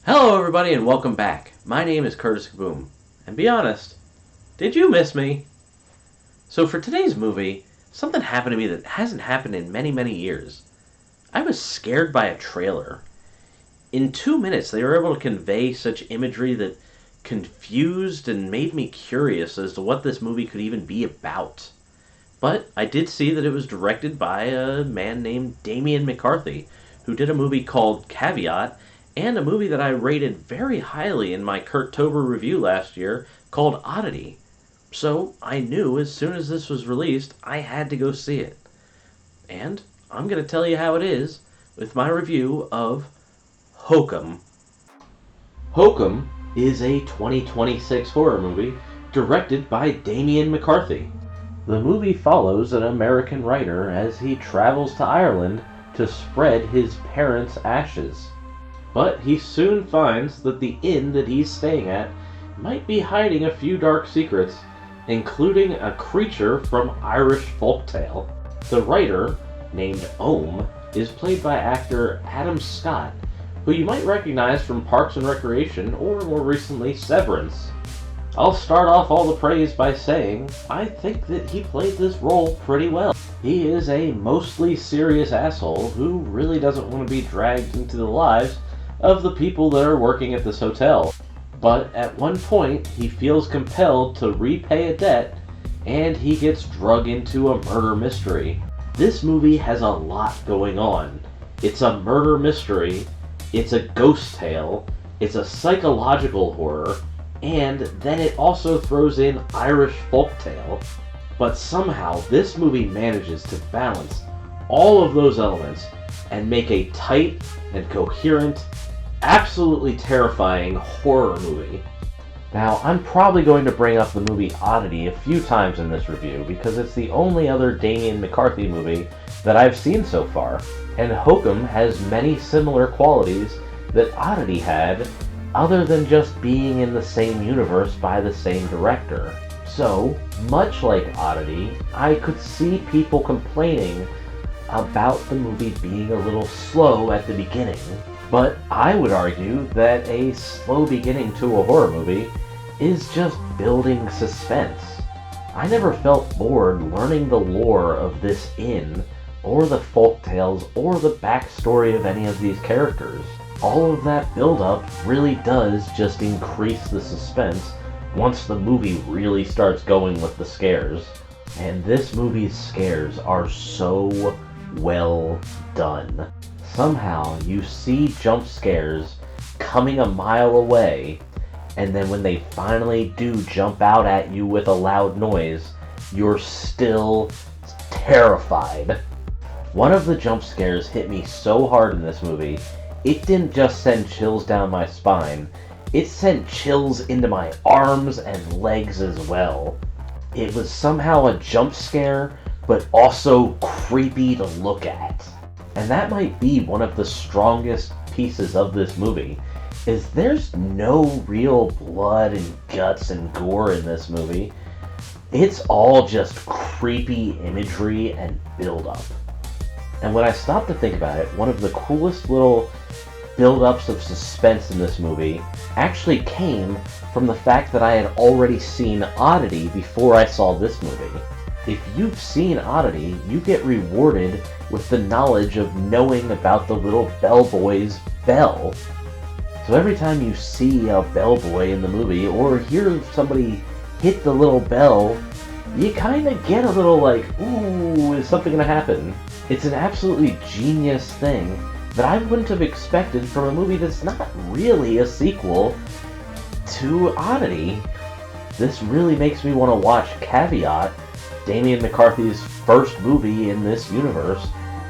Hello everybody and welcome back. My name is Curtis Kaboom. And be honest, did you miss me? So for today's movie, something happened to me that hasn't happened in many, many years. I was scared by a trailer. In 2 minutes, they were able to convey such imagery that confused and made me curious as to what this movie could even be about. But I did see that it was directed by a man named Damian McCarthy, who did a movie called Caveat, and a movie that I rated very highly in my Kurttober review last year called Oddity. So I knew as soon as this was released, I had to go see it. And I'm going to tell you how it is with my review of Hokum. Hokum is a 2026 horror movie directed by Damian McCarthy. The movie follows an American writer as he travels to Ireland to spread his parents' ashes. But he soon finds that the inn that he's staying at might be hiding a few dark secrets, including a creature from Irish folktale. The writer, named Ohm, is played by actor Adam Scott, who you might recognize from Parks and Recreation or more recently Severance. I'll start off all the praise by saying I think that he played this role pretty well. He is a mostly serious asshole who really doesn't want to be dragged into the lives of the people that are working at this hotel. But at one point, he feels compelled to repay a debt, and he gets drug into a murder mystery. This movie has a lot going on. It's a murder mystery, it's a ghost tale, it's a psychological horror, and then it also throws in Irish folktale. But somehow, this movie manages to balance all of those elements and make a tight and coherent, absolutely terrifying horror movie. Now, I'm probably going to bring up the movie Oddity a few times in this review because it's the only other Damian McCarthy movie that I've seen so far, and Hokum has many similar qualities that Oddity had, other than just being in the same universe by the same director. So, much like Oddity, I could see people complaining about the movie being a little slow at the beginning, but I would argue that a slow beginning to a horror movie is just building suspense. I never felt bored learning the lore of this inn, or the folktales, or the backstory of any of these characters. All of that build-up really does just increase the suspense once the movie really starts going with the scares. And this movie's scares are so well done. Somehow you see jump scares coming a mile away, and then when they finally do jump out at you with a loud noise, you're still terrified. One of the jump scares hit me so hard in this movie, it didn't just send chills down my spine, it sent chills into my arms and legs as well. It was somehow a jump scare, but also creepy to look at. And that might be one of the strongest pieces of this movie, is there's no real blood and guts and gore in this movie. It's all just creepy imagery and build-up. And when I stopped to think about it, one of the coolest little build-ups of suspense in this movie actually came from the fact that I had already seen Oddity before I saw this movie. If you've seen Oddity, you get rewarded with the knowledge of knowing about the little bellboy's bell. So every time you see a bellboy in the movie, or hear somebody hit the little bell, you kind of get a little like, ooh, is something going to happen? It's an absolutely genius thing that I wouldn't have expected from a movie that's not really a sequel to Oddity. This really makes me want to watch Caveat, Damian McCarthy's first movie in this universe,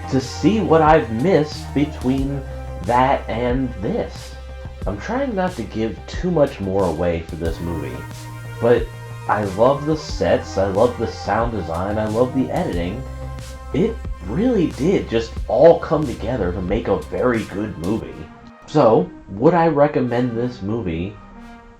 to see what I've missed between that and this. I'm trying not to give too much more away for this movie, but I love the sets, I love the sound design, I love the editing. It really did just all come together to make a very good movie. So, would I recommend this movie?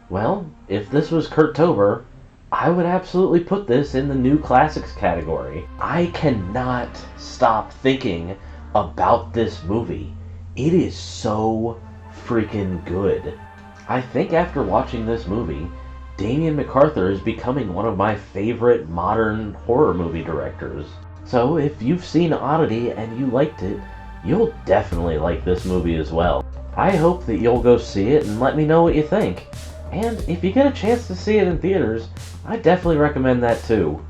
Well, if this was Kurttober, I would absolutely put this in the new classics category. I cannot stop thinking about this movie. It is so freaking good. I think after watching this movie, Damien MacArthur is becoming one of my favorite modern horror movie directors. So if you've seen Oddity and you liked it, you'll definitely like this movie as well. I hope that you'll go see it and let me know what you think. And if you get a chance to see it in theaters, I definitely recommend that too.